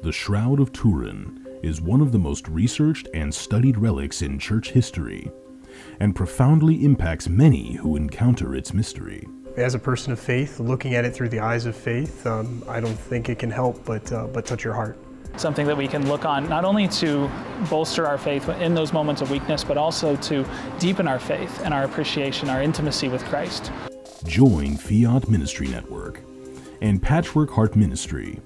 The Shroud of Turin is one of the most researched and studied relics in church history, and profoundly impacts many who encounter its mystery. As a person of faith, looking at it through the eyes of faith, I don't think it can help but touch your heart. Something that we can look on not only to bolster our faith in those moments of weakness, but also to deepen our faith and our appreciation, our intimacy with Christ. Join Fiat Ministry Network and Patchwork Heart Ministry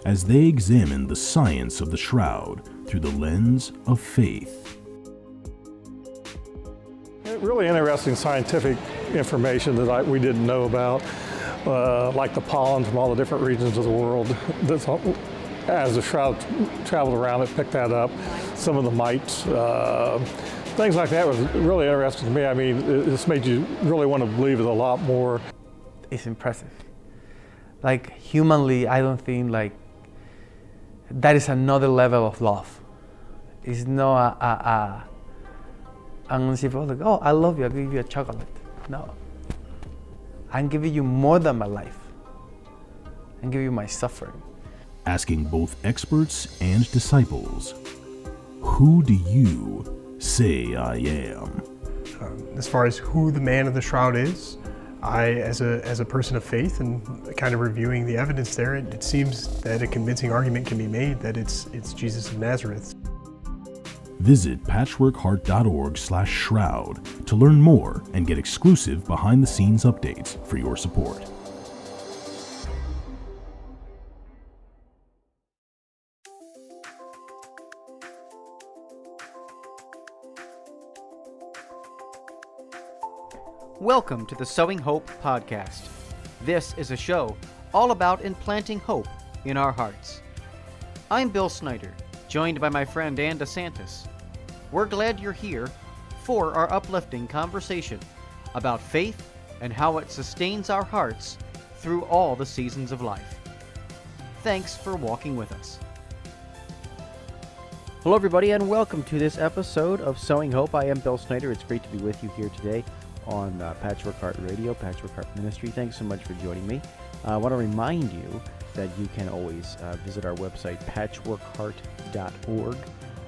as they examine the science of the shroud through the lens of faith. Really interesting scientific information that we didn't know about, like the pollen from all the different regions of the world. As the shroud traveled around, it picked that up. Some of the mites, things like that was really interesting to me. I mean, this made you really want to believe it a lot more. It's impressive. Like, humanly, I don't think like that is another level of love. It's not I'm gonna say, like, oh, I love you, I'll give you a chocolate. No. I'm giving you more than my life. I'm giving you my suffering. Asking both experts and disciples, who do you say I am? As far as who the man of the shroud is, as a person of faith and kind of reviewing the evidence there, it seems that a convincing argument can be made that it's Jesus of Nazareth. Visit patchworkheart.org/shroud to learn more and get exclusive behind-the-scenes updates for your support. Welcome to the Sowing Hope podcast. This is a show all about implanting hope in our hearts. I'm Bill Snyder, joined by my friend Ann DeSantis. We're glad you're here for our uplifting conversation about faith and how it sustains our hearts through all the seasons of life. Thanks for walking with us. Hello, everybody, and welcome to this episode of Sowing Hope. I am Bill Snyder. It's great to be with you here today on Patchwork Heart Radio, Patchwork Heart Ministry. Thanks so much for joining me. I want to remind you that you can always visit our website, patchworkheart.org.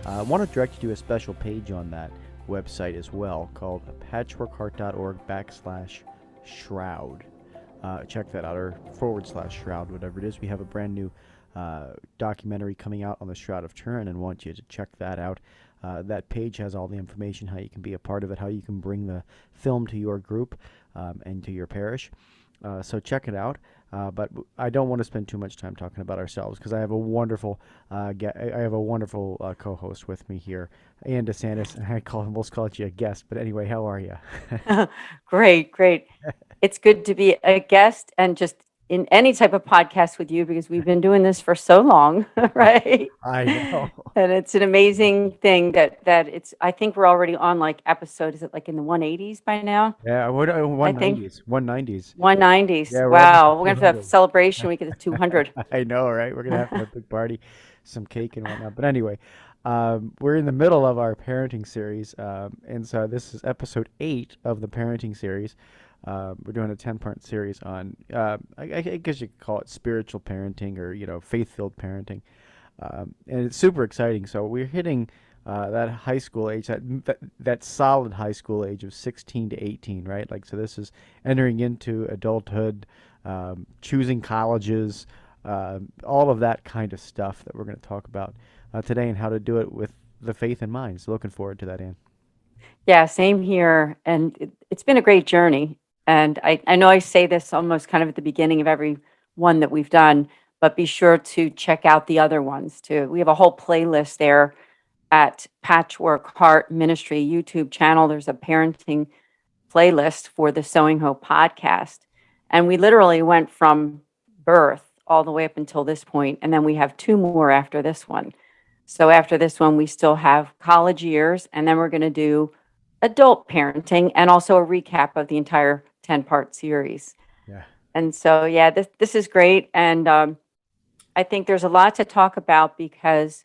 I want to direct you to a special page on that website as well called patchworkheart.org/shroud. Check that out, or /shroud, whatever it is. We have a brand new documentary coming out on the Shroud of Turin and want you to check that out. That page has all the information, how you can be a part of it, how you can bring the film to your group and to your parish. So check it out. But I don't want to spend too much time talking about ourselves because I have a wonderful co-host with me here, Ann DeSantis. I almost called you a guest, but anyway, how are you? Great. It's good to be a guest and just in any type of podcast with you because we've been doing this for so long, right? I know. And it's an amazing thing that it's, I think we're already on like episode, is it like in the 180s by now? Yeah, we're 190s. 190s. 190s. Yeah, wow. We're going to have a celebration. We get to 200. I know, right? We're going to have a big party, some cake and whatnot. But anyway, we're in the middle of our parenting series. And so this is episode 8 of the parenting series. We're doing a 10-part series on, I guess you could call it spiritual parenting or, faith-filled parenting. And it's super exciting. So we're hitting that high school age, that solid high school age of 16 to 18, right? Like, so this is entering into adulthood, choosing colleges, all of that kind of stuff that we're going to talk about today and how to do it with the faith in mind. So looking forward to that, Ann. Yeah, same here. And it's been a great journey. And I know I say this almost kind of at the beginning of every one that we've done, but be sure to check out the other ones too. We have a whole playlist there at Patchwork Heart Ministry YouTube channel. There's a parenting playlist for the Sowing Hope podcast. And we literally went from birth all the way up until this point. And then we have 2 more after this one. So after this one, we still have college years, and then we're going to do adult parenting and also a recap of the entire 10-part series. Yeah. And so, yeah, this is great. And I think there's a lot to talk about because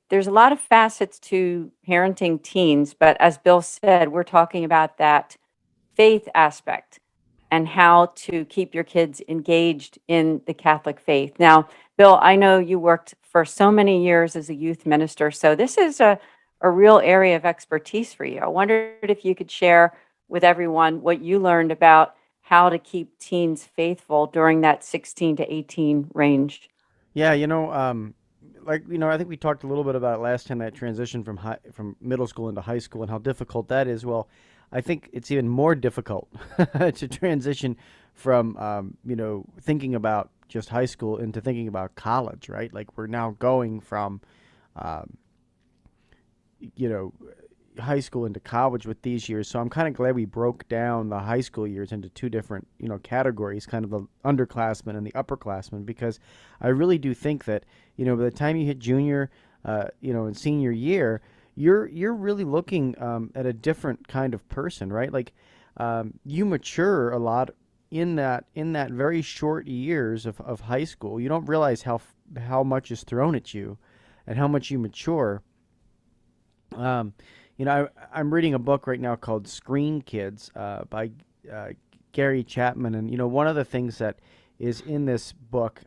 there's a lot of facets to parenting teens. But as Bill said, we're talking about that faith aspect and how to keep your kids engaged in the Catholic faith. Now, Bill, I know you worked for so many years as a youth minister, so this is a real area of expertise for you. I wondered if you could share with everyone what you learned about how to keep teens faithful during that 16 to 18 range. Yeah, I think we talked a little bit about it last time, that transition from middle school into high school and how difficult that is. Well, I think it's even more difficult to transition from thinking about just high school into thinking about college, right? Like we're now going from um, high school into college with these years. So I'm kind of glad we broke down the high school years into two different, categories, kind of the underclassmen and the upperclassmen, because I really do think that, by the time you hit junior, and senior year, you're really looking at a different kind of person, right? Like you mature a lot in that very short years of high school. You don't realize how much is thrown at you and how much you mature. I'm reading a book right now called Screen Kids by Gary Chapman, and one of the things that is in this book,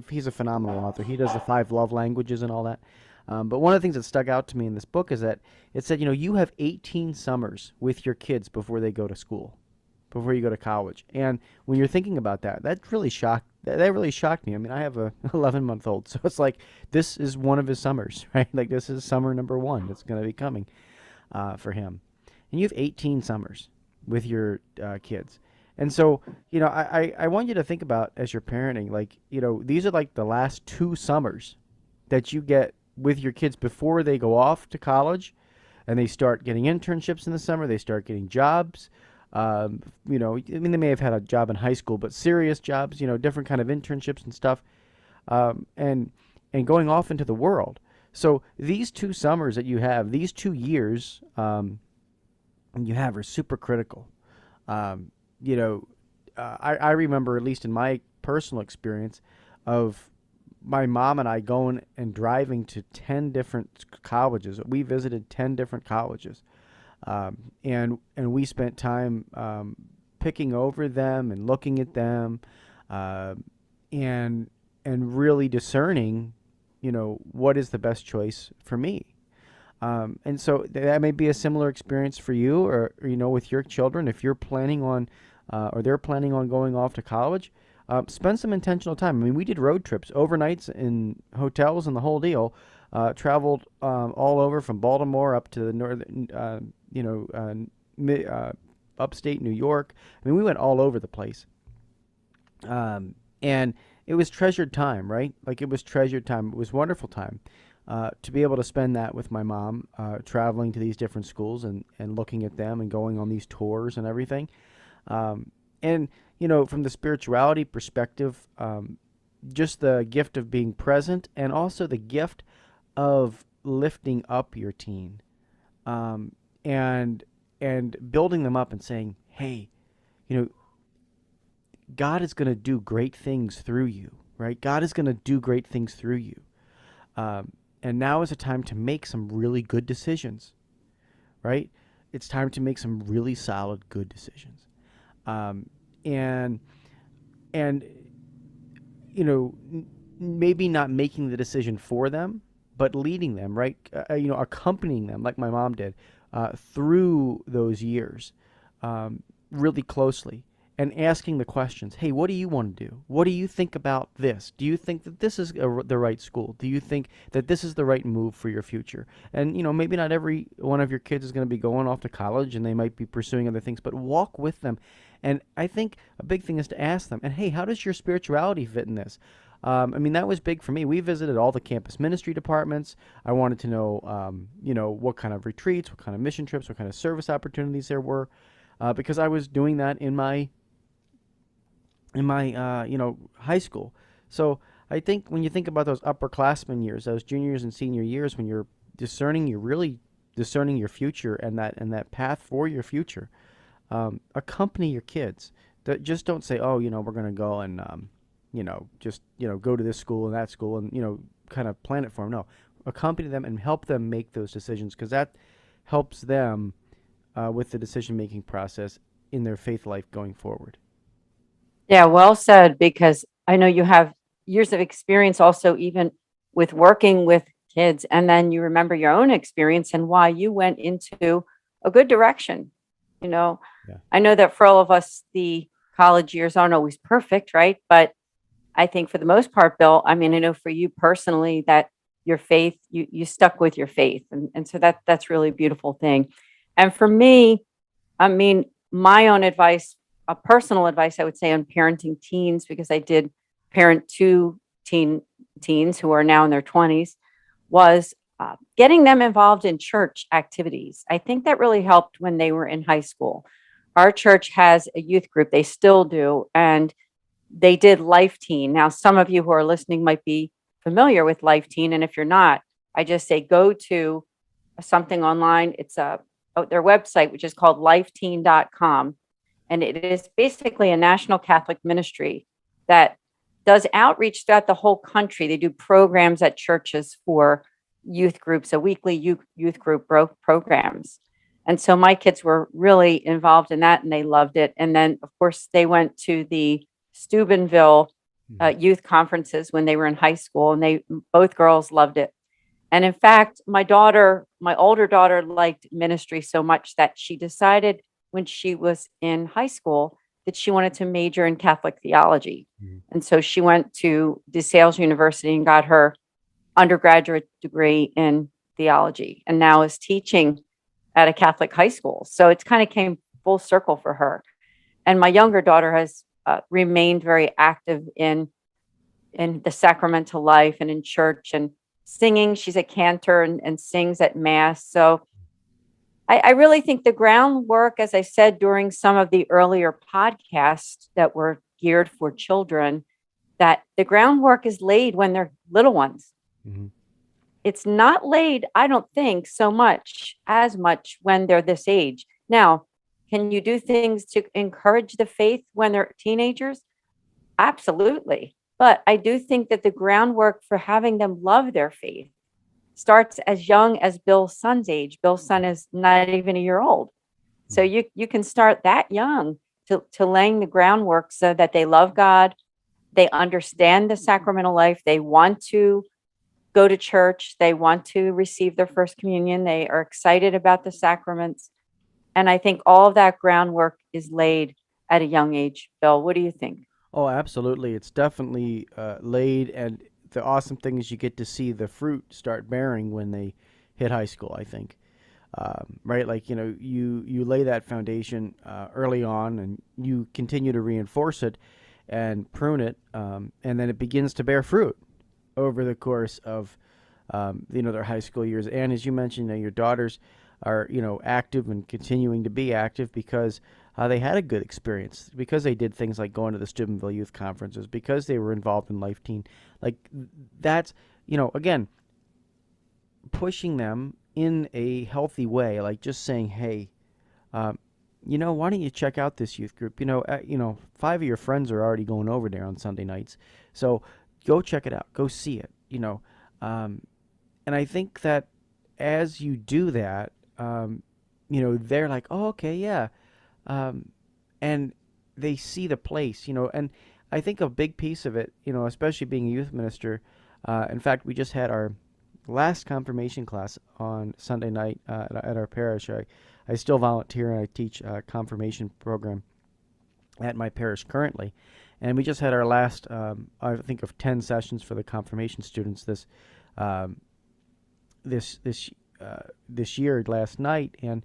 he's a phenomenal author. He does the 5 love languages and all that. But one of the things that stuck out to me in this book is that it said, you have 18 summers with your kids before they go to school, before you go to college. And when you're thinking about that, that really shocked me. I mean, I have a 11-month-old, so it's like this is one of his summers, right? Like this is summer number 1 that's going to be coming for him. And you have 18 summers with your kids. And so, I want you to think about, as you're parenting, like, these are like the last 2 summers that you get with your kids before they go off to college and they start getting internships in the summer, they start getting jobs. They may have had a job in high school, but serious jobs, different kind of internships and stuff, and going off into the world. So these 2 summers that you have, these 2 years you have are super critical. I remember, at least in my personal experience, of my mom and I going and driving to 10 different colleges. We visited 10 different colleges. And we spent time picking over them and looking at them, and really discerning, what is the best choice for me. And so that may be a similar experience for you, or with your children. If you're planning on, or they're planning on going off to college, spend some intentional time. I mean, we did road trips, overnights in hotels, and the whole deal. Traveled all over from Baltimore up to the northern, upstate New York. I mean, we went all over the place. And it was treasured time, right? Like it was treasured time. It was wonderful time to be able to spend that with my mom, traveling to these different schools and looking at them and going on these tours and everything. And, from the spirituality perspective, just the gift of being present, and also the gift of lifting up your teen, and building them up and saying, hey, God is going to do great things through you, right? God is going to do great things through you. And now is a time to make some really good decisions, right? It's time to make some really solid, good decisions. Maybe not making the decision for them, but leading them, right? Accompanying them, like my mom did, through those years, really closely, and asking the questions. Hey, what do you want to do? What do you think about this? Do you think that this is the right school? Do you think that this is the right move for your future? And, maybe not every one of your kids is going to be going off to college, and they might be pursuing other things, but walk with them. And I think a big thing is to ask them, and hey, how does your spirituality fit in this? That was big for me. We visited all the campus ministry departments. I wanted to know, what kind of retreats, what kind of mission trips, what kind of service opportunities there were, because I was doing that in my high school. So I think when you think about those upperclassmen years, those juniors and senior years, when you're really discerning your future and that path for your future, accompany your kids. Just don't say, oh, we're going to go and go to this school and that school and, kind of plan it for them. No, accompany them and help them make those decisions, because that helps them with the decision-making process in their faith life going forward. Yeah, well said, because I know you have years of experience also even with working with kids, and then you remember your own experience and why you went into a good direction. You know, Yeah. I know that for all of us, the college years aren't always perfect, right? But I think for the most part, Bill, I mean, I know for you personally that your faith, you stuck with your faith. And so that's really a beautiful thing. And for me, I mean, my own advice, a personal advice, I would say on parenting teens, because I did parent two teens who are now in their 20s, was getting them involved in church activities. I think that really helped when they were in high school. Our church has a youth group, they still do, and they did Life Teen. Now, some of you who are listening might be familiar with Life Teen, and if you're not, I just say go to something online. It's their website, which is called lifeteen.com, and it is basically a national Catholic ministry that does outreach throughout the whole country. They do programs at churches for youth groups, a weekly youth group programs. And so my kids were really involved in that and they loved it. And then, of course, they went to the Steubenville youth conferences when they were in high school, and both girls loved it. And in fact, my older daughter liked ministry so much that she decided when she was in high school that she wanted to major in Catholic theology. And so she went to DeSales University and got her undergraduate degree in theology, and now is teaching at a Catholic high school. So it's kind of came full circle for her. And my younger daughter has remained very active in the sacramental life and in church and singing. She's a cantor and sings at Mass. So I really think the groundwork, as I said during some of the earlier podcasts that were geared for children, that the groundwork is laid when they're little ones. Mhm. It's not laid, I don't think, as much when they're this age. Now, can you do things to encourage the faith when they're teenagers? Absolutely. But I do think that the groundwork for having them love their faith starts as young as Bill's son's age. Bill's son is not even a year old. So you can start that young to laying the groundwork so that they love God, they understand the sacramental life, they want to go to church, they want to receive their first communion, they are excited about the sacraments. And I think all of that groundwork is laid at a young age. Bill, what do you think? Oh, absolutely. It's definitely laid, and the awesome thing is you get to see the fruit start bearing when they hit high school, I think. Right? Like, you lay that foundation early on, and you continue to reinforce it and prune it, and then it begins to bear fruit over the course of, their high school years. And as you mentioned, your daughters are, active and continuing to be active because they had a good experience, because they did things like going to the Steubenville Youth Conferences, because they were involved in Life Teen. Like, that's, again, pushing them in a healthy way, like just saying, hey, why don't you check out this youth group? 5 of your friends are already going over there on Sunday nights, so go check it out, go see it, and I think that as you do that, they're like, oh, okay, yeah, and they see the place, and I think a big piece of it, especially being a youth minister, in fact, we just had our last confirmation class on Sunday night at our parish. I still volunteer and I teach a confirmation program at my parish currently, and we just had our last, I think, of 10 sessions for the confirmation students this year last night. And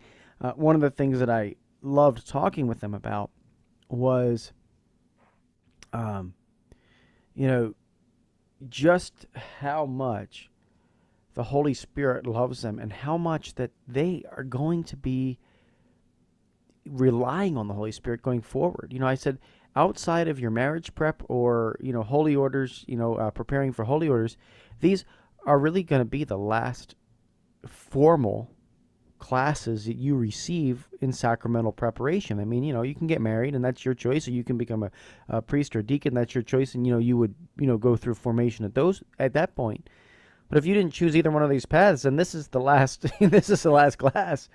one of the things that I loved talking with them about was, just how much the Holy Spirit loves them and how much that they are going to be relying on the Holy Spirit going forward. I said, outside of your marriage prep or, holy orders, preparing for holy orders, these are really going to be the last formal classes that you receive in sacramental preparation. I mean, you can get married and that's your choice, or you can become a priest or deacon, that's your choice, and you would go through formation at that point. But if you didn't choose either one of these paths, then this is the last this is the last class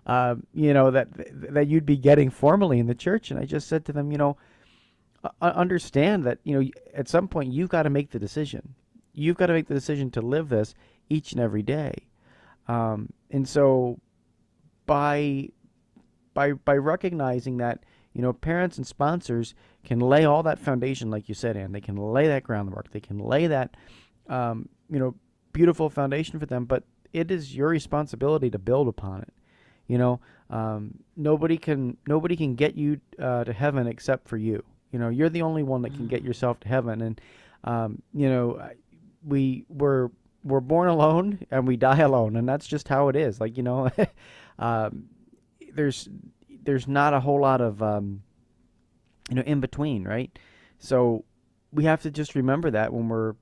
that you'd be getting formally in the church. And I just said to them, understand that, at some point you've got to make the decision. You've got to make the decision to live this each and every day. And so by recognizing that, parents and sponsors can lay all that foundation, like you said, Ann, they can lay that groundwork, they can lay that, beautiful foundation for them, but it is your responsibility to build upon it. Nobody can get you to heaven except for you. You're the only one that can get yourself to heaven. And, we're born alone and we die alone, and that's just how it is. Like, there's not a whole lot of, in between, right? So we have to just remember that when we're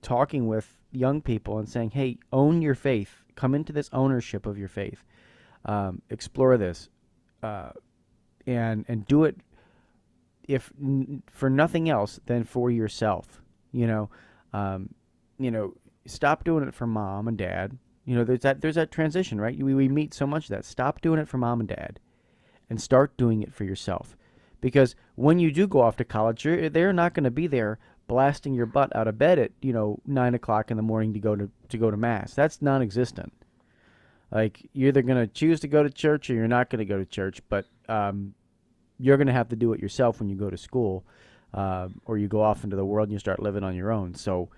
talking with young people and saying, hey, own your faith, come into this ownership of your faith, explore this, and do it, if for nothing else than for yourself. Stop doing it for mom and dad. There's that transition, right? We meet so much of that. Stop doing it for mom and dad and start doing it for yourself. Because when you do go off to college, they're not going to be there blasting your butt out of bed at 9 o'clock in the morning to go to mass. That's non-existent. Like, you're either going to choose to go to church or you're not going to go to church, but you're going to have to do it yourself when you go to school, or you go off into the world and you start living on your own. So,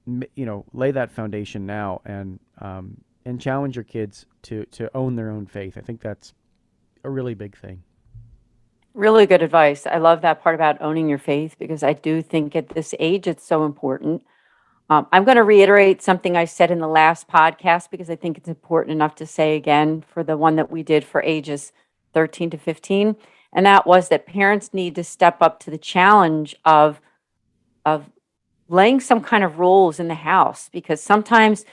lay that foundation now, and challenge your kids to own their own faith. I think that's a really big thing. Really good advice. I love that part about owning your faith, because I do think at this age it's so important. I'm going to reiterate something I said in the last podcast, because I think it's important enough to say again for the one that we did for ages 13 to 15. And that was that parents need to step up to the challenge of laying some kind of rules in the house, because sometimes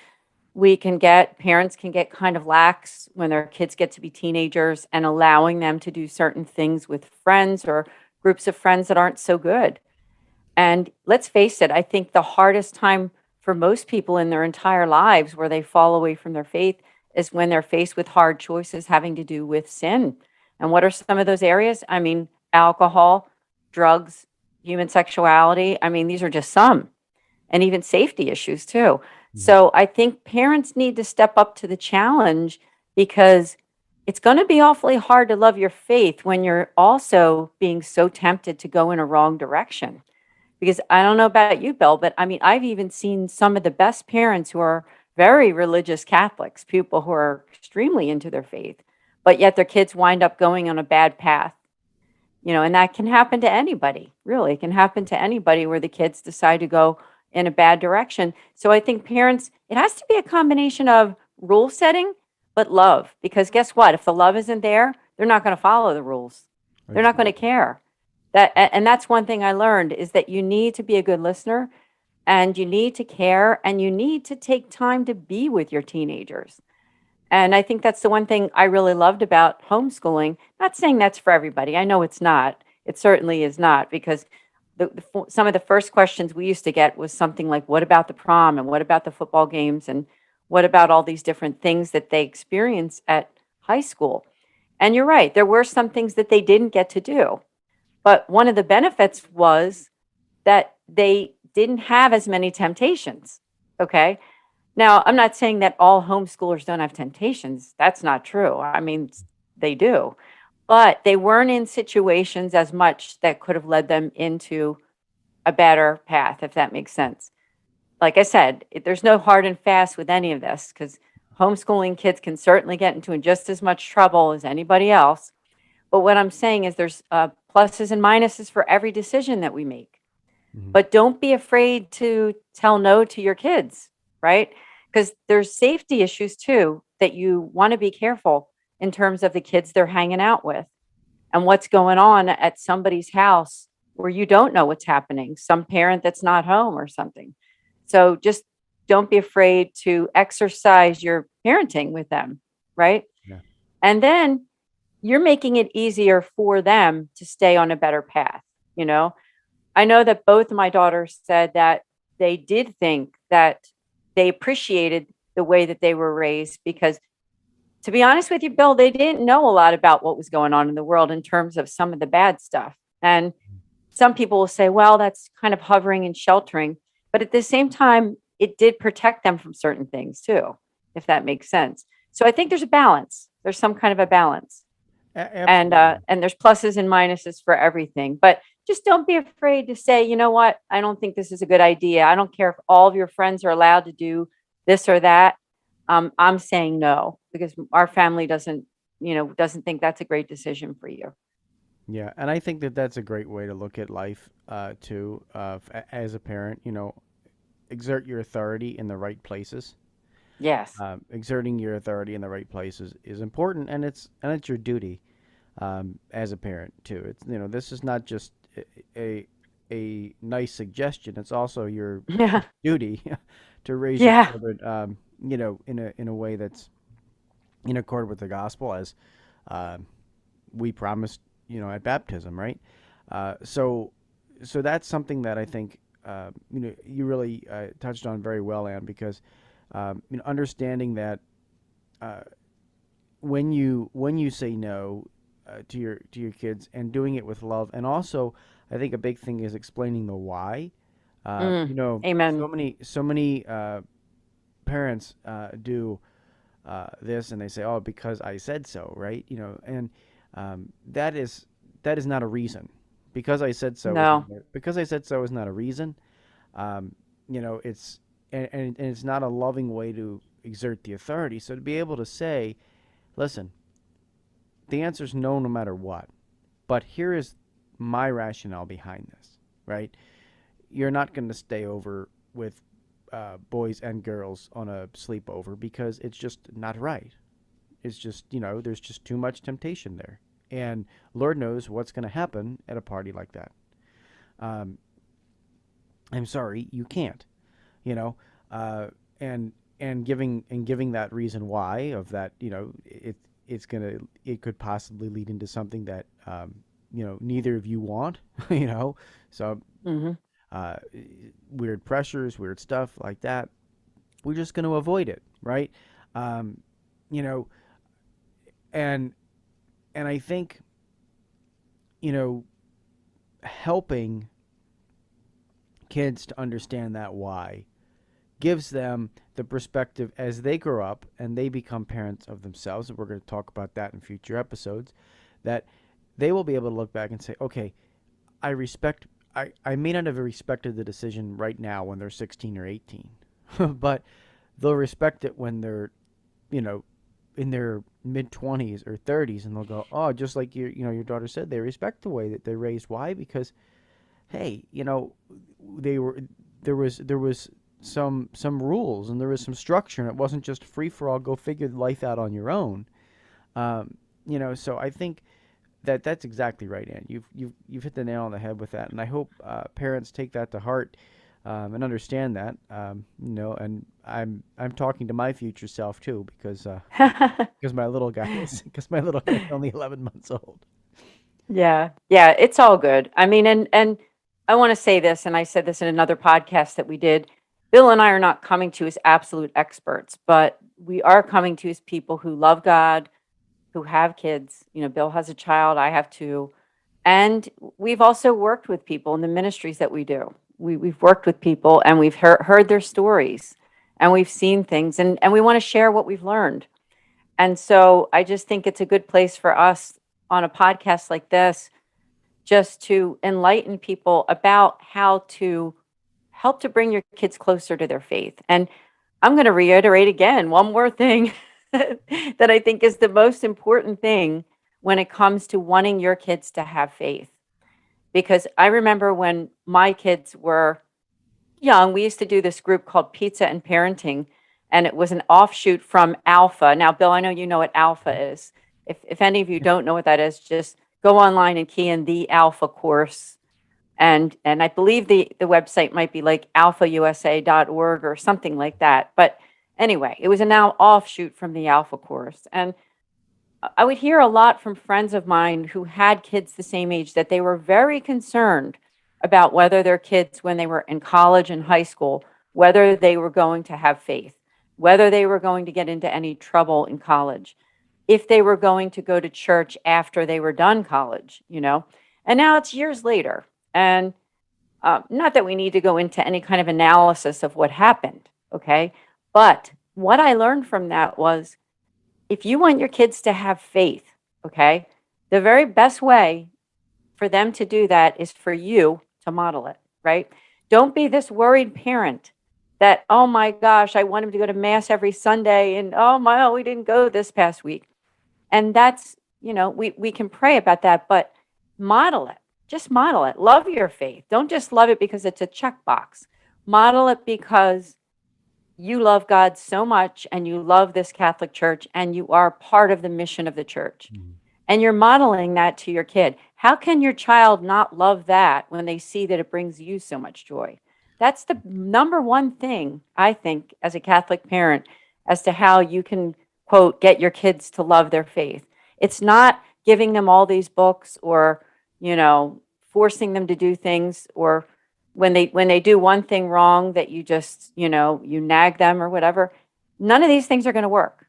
parents can get kind of lax when their kids get to be teenagers, and allowing them to do certain things with friends or groups of friends that aren't so good. And let's face it, I think the hardest time for most people in their entire lives where they fall away from their faith is when they're faced with hard choices having to do with sin. And what are some of those areas? I mean, alcohol, drugs, human sexuality. I mean, these are just some, and even safety issues too. So I think parents need to step up to the challenge, because it's going to be awfully hard to love your faith when you're also being so tempted to go in a wrong direction. Because I don't know about you, Bill, but I mean, I've even seen some of the best parents who are very religious Catholics, people who are extremely into their faith, but yet their kids wind up going on a bad path. And that can happen to anybody, really. It can happen to anybody where the kids decide to go in a bad direction. So I think parents, it has to be a combination of rule setting, but love. Because guess what? If the love isn't there, they're not going to follow the rules. They're not going to care. And that's one thing I learned, is that you need to be a good listener, and you need to care, and you need to take time to be with your teenagers. And I think that's the one thing I really loved about homeschooling. Not saying that's for everybody. I know it's not. It certainly is not, because some of the first questions we used to get was something like, what about the prom, and what about the football games, and what about all these different things that they experience at high school? And you're right, there were some things that they didn't get to do. But one of the benefits was that they didn't have as many temptations, okay? Now, I'm not saying that all homeschoolers don't have temptations. That's not true. I mean, they do. But they weren't in situations as much that could have led them into a better path, if that makes sense. Like I said, there's no hard and fast with any of this, because homeschooling kids can certainly get into just as much trouble as anybody else. But what I'm saying is there's pluses and minuses for every decision that we make. But don't be afraid to tell no to your kids, right? Because there's safety issues too, that you want to be careful in terms of the kids they're hanging out with and what's going on at somebody's house where you don't know what's happening, some parent that's not home or something. So just don't be afraid to exercise your parenting with them, right? Yeah. And then you're making it easier for them to stay on a better path. I know that both of my daughters said that they did think that they appreciated the way that they were raised, because, to be honest with you, Bill, they didn't know a lot about what was going on in the world in terms of some of the bad stuff. And some people will say, well, that's kind of hovering and sheltering. But at the same time, it did protect them from certain things too, if that makes sense. So I think there's a balance. There's some kind of a balance. And there's pluses and minuses for everything. But just don't be afraid to say, you know what, I don't think this is a good idea. I don't care if all of your friends are allowed to do this or that. I'm saying no, because our family doesn't think that's a great decision for you. Yeah, and I think that that's a great way to look at life, too. As a parent, exert your authority in the right places. Yes. Exerting your authority in the right places is important, and it's your duty, as a parent too. It's this is not just a nice suggestion. It's also your Yeah. duty to raise your Yeah. children, in a way that's in accord with the gospel, as we promised, at baptism, right? So that's something that I think you really touched on very well, Anne, because understanding that when you say no to your kids and doing it with love, and also I think a big thing is explaining the why. Amen. So many parents do this, and they say, "Oh, because I said so," right? And that is not a reason. Because I said so. No. Because I said so is not a reason. It's and it's not a loving way to exert the authority. So to be able to say, "Listen, the answer is no, no matter what, but here is my rationale behind this," right? You're not going to stay over with boys and girls on a sleepover because it's just not right. It's just, there's just too much temptation there. And Lord knows what's going to happen at a party like that. I'm sorry, you can't, and giving that reason why of that, it could possibly lead into something that, neither of you want, so Hmm. weird pressures, weird stuff like that. We're just going to avoid it, right? You know, and I think, helping kids to understand that why gives them the perspective as they grow up and they become parents of themselves, and we're going to talk about that in future episodes, that they will be able to look back and say, okay, I may not have respected the decision right now when they're 16 or 18, but they'll respect it when they're, in their mid-20s or 30s, and they'll go, oh, just like your daughter said, they respect the way that they're raised. Why? Because, hey, there was some rules and there was some structure, and it wasn't just free for all. Go figure life out on your own. So I think that's exactly right, Ann. You've hit the nail on the head with that, and I hope parents take that to heart and understand that. And I'm talking to my future self too, because my little guy is only 11 months old. Yeah, it's all good. I mean, and I want to say this, and I said this in another podcast that we did. Bill and I are not coming to as absolute experts, but we are coming to as people who love God, who have kids. Bill has a child, I have two. And we've also worked with people in the ministries that we do. We've worked with people, and we've heard their stories, and we've seen things, and we want to share what we've learned. And so I just think it's a good place for us on a podcast like this just to enlighten people about how to help to bring your kids closer to their faith. And I'm going to reiterate again one more thing that I think is the most important thing when it comes to wanting your kids to have faith. Because I remember when my kids were young, we used to do this group called Pizza and Parenting, and it was an offshoot from Alpha. Now, Bill, I know you know what Alpha is. If any of you don't know what that is, just go online and key in the Alpha course. And I believe the website might be like alphausa.org or something like that. But anyway, it was a now offshoot from the Alpha course. And I would hear a lot from friends of mine who had kids the same age that they were very concerned about whether their kids, when they were in college and high school, whether they were going to have faith, whether they were going to get into any trouble in college, if they were going to go to church after they were done college, And now it's years later. And not that we need to go into any kind of analysis of what happened, okay? But what I learned from that was if you want your kids to have faith, okay, the very best way for them to do that is for you to model it, right? Don't be this worried parent that, oh my gosh, I want him to go to mass every Sunday and oh, we didn't go this past week. And that's, we can pray about that, but model it. Just model it. Love your faith. Don't just love it because it's a checkbox. Model it because you love God so much and you love this Catholic Church and you are part of the mission of the church. And you're modeling that to your kid. How can your child not love that when they see that it brings you so much joy? That's the number one thing, I think, as a Catholic parent, as to how you can, quote, get your kids to love their faith. It's not giving them all these books or, forcing them to do things, or when they do one thing wrong that you just, you nag them or whatever. None of these things are going to work.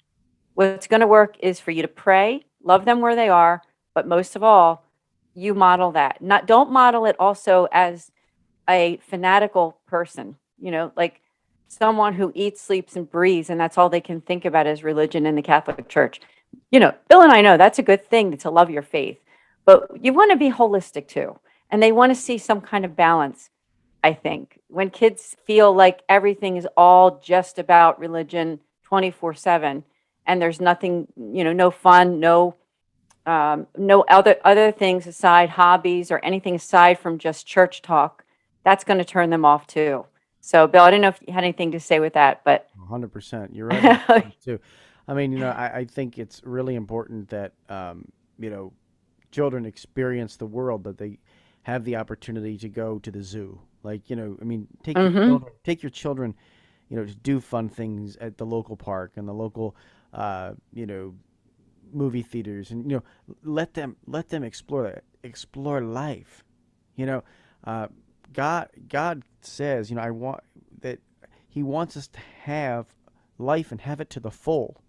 What's going to work is for you to pray, love them where they are, but most of all, you model that. Don't model it also as a fanatical person, like someone who eats, sleeps, and breathes, and that's all they can think about is religion in the Catholic Church. Bill and I know that's a good thing to love your faith, but you want to be holistic too, and they want to see some kind of balance. I think when kids feel like everything is all just about religion 24/7, and there's nothing, no fun, no other things aside, hobbies or anything aside from just church talk, that's going to turn them off too. So, Bill, I don't know if you had anything to say with that, but 100%. You're right too. I mean, I think it's really important that children experience the world, that they have the opportunity to go to the zoo. Like, take your children, to do fun things at the local park and the local, movie theaters, and let them explore life. God says, I want that He wants us to have life and have it to the full.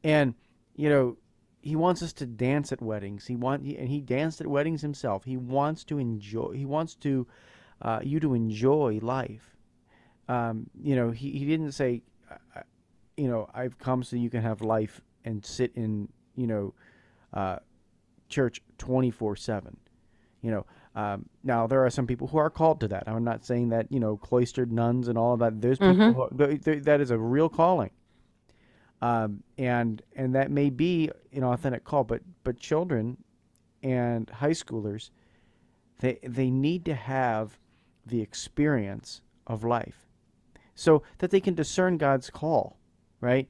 And He wants us to dance at weddings. He danced at weddings himself. He wants to enjoy. He wants to you to enjoy life. He didn't say, I've come so you can have life and sit in church 24/7. Now there are some people who are called to that. I'm not saying that cloistered nuns and all of that. Those people that is a real calling. And that may be an authentic call, but children and high schoolers, they need to have the experience of life, so that they can discern God's call. Right?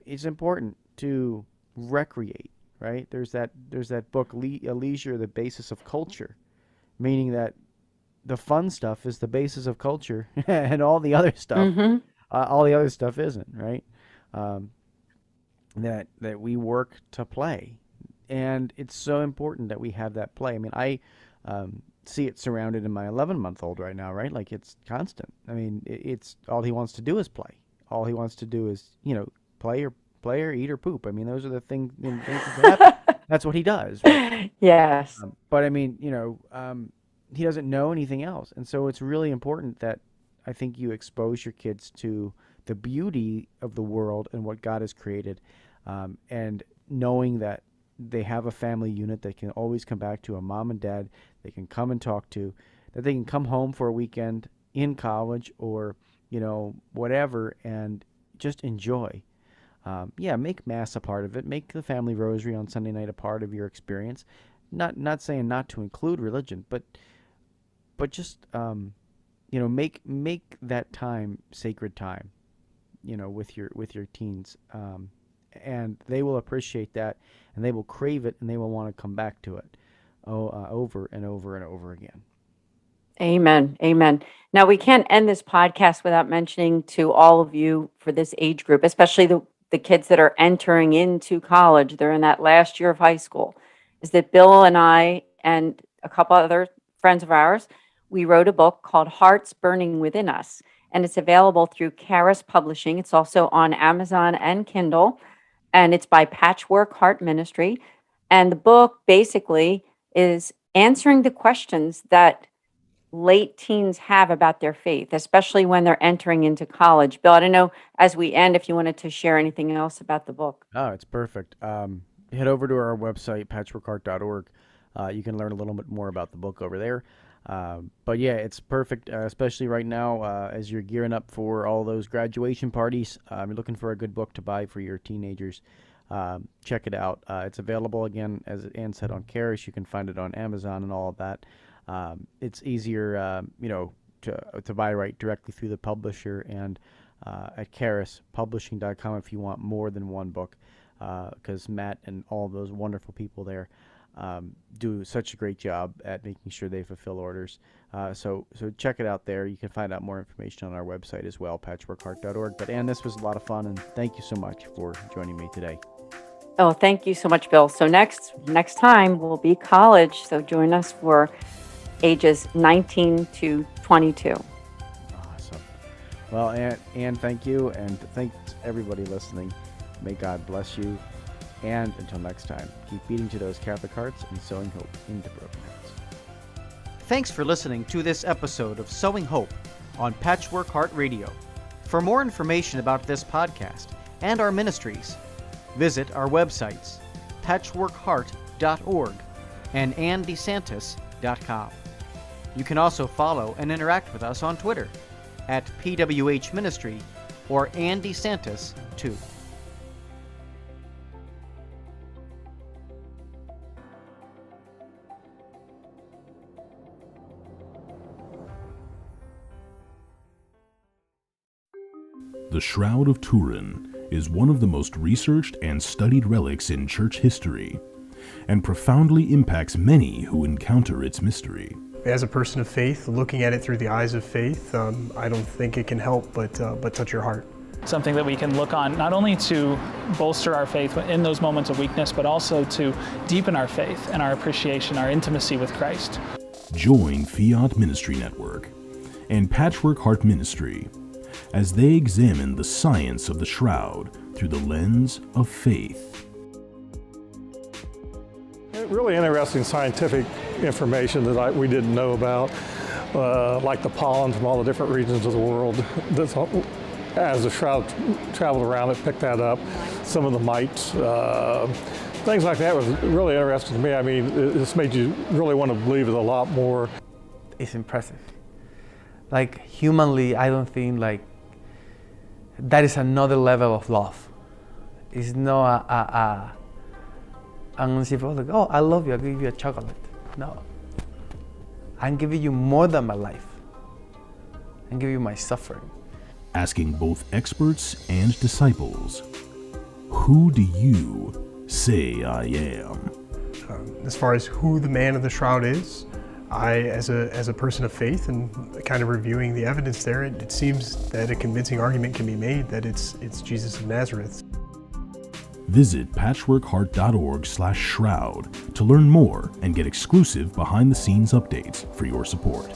It's important to recreate. Right? There's that book, Leisure, the Basis of Culture, meaning that the fun stuff is the basis of culture, and all the other stuff, isn't. Right? That we work to play, and it's so important that we have that play. I mean, I see it surrounded in my 11-month-old right now, right? Like, it's constant. I mean, it's all he wants to do is play. All he wants to do is play or eat or poop. I mean, those are the things that happen. That's what he does. Right? yes. But I mean, he doesn't know anything else, and so it's really important that I think you expose your kids to the beauty of the world and what God has created, and knowing that they have a family unit they can always come back to, a mom and dad they can come and talk to, that they can come home for a weekend in college or whatever, and just enjoy. Make Mass a part of it. Make the family rosary on Sunday night a part of your experience. Not saying not to include religion, but just make that time sacred time. With your teens, and they will appreciate that, and they will crave it, and they will want to come back to it, over and over and over again. Amen. Amen. Now, we can't end this podcast without mentioning to all of you for this age group, especially the kids that are entering into college, they're in that last year of high school, is that Bill and I and a couple other friends of ours, we wrote a book called Hearts Burning Within Us, and it's available through Charis Publishing. It's also on Amazon and Kindle, and it's by Patchwork Heart Ministry. And the book basically is answering the questions that late teens have about their faith, especially when they're entering into college. Bill, I don't know, as we end, if you wanted to share anything else about the book. Oh, it's perfect. Head over to our website, patchworkheart.org. You can learn a little bit more about the book over there. But yeah, it's perfect, especially right now as you're gearing up for all those graduation parties. You're looking for a good book to buy for your teenagers. Check it out. It's available, again, as Ann said, on Charis. You can find it on Amazon and all of that. It's easier, to buy right directly through the publisher and at charispublishing.com if you want more than one book, because Matt and all those wonderful people there do such a great job at making sure they fulfill orders. So check it out there. You can find out more information on our website as well, patchworkheart.org. But Ann, this was a lot of fun, and thank you so much for joining me today. Oh, thank you so much, Bill. So next time will be college. So join us for ages 19 to 22. Awesome. Well, Ann, thank you, and thanks everybody listening. May God bless you. And until next time, keep beating to those Catholic hearts and sowing hope into broken hearts. Thanks for listening to this episode of Sowing Hope on Patchwork Heart Radio. For more information about this podcast and our ministries, visit our websites, patchworkheart.org and anndesantis.com. You can also follow and interact with us on Twitter at PWH Ministry or AnnDeSantis2. The Shroud of Turin is one of the most researched and studied relics in church history, and profoundly impacts many who encounter its mystery. As a person of faith, looking at it through the eyes of faith, I don't think it can help but touch your heart. Something that we can look on not only to bolster our faith in those moments of weakness, but also to deepen our faith and our appreciation, our intimacy with Christ. Join Fiat Ministry Network and Patchwork Heart Ministry as they examine the science of the shroud through the lens of faith. Really interesting scientific information that we didn't know about, like the pollen from all the different regions of the world. As the shroud traveled around, it picked that up. Some of the mites, things like that was really interesting to me. I mean, this made you really want to believe it a lot more. It's impressive. Like, humanly, I don't think that is another level of love. It's not I'm gonna see people like, oh, I love you, I'll give you a chocolate. No. I'm giving you more than my life. I'm giving you my suffering. Asking both experts and disciples, who do you say I am? As far as who the man of the shroud is, I, as a person of faith and kind of reviewing the evidence there, it seems that a convincing argument can be made that it's Jesus of Nazareth. Visit patchworkheart.org/shroud to learn more and get exclusive behind-the-scenes updates for your support.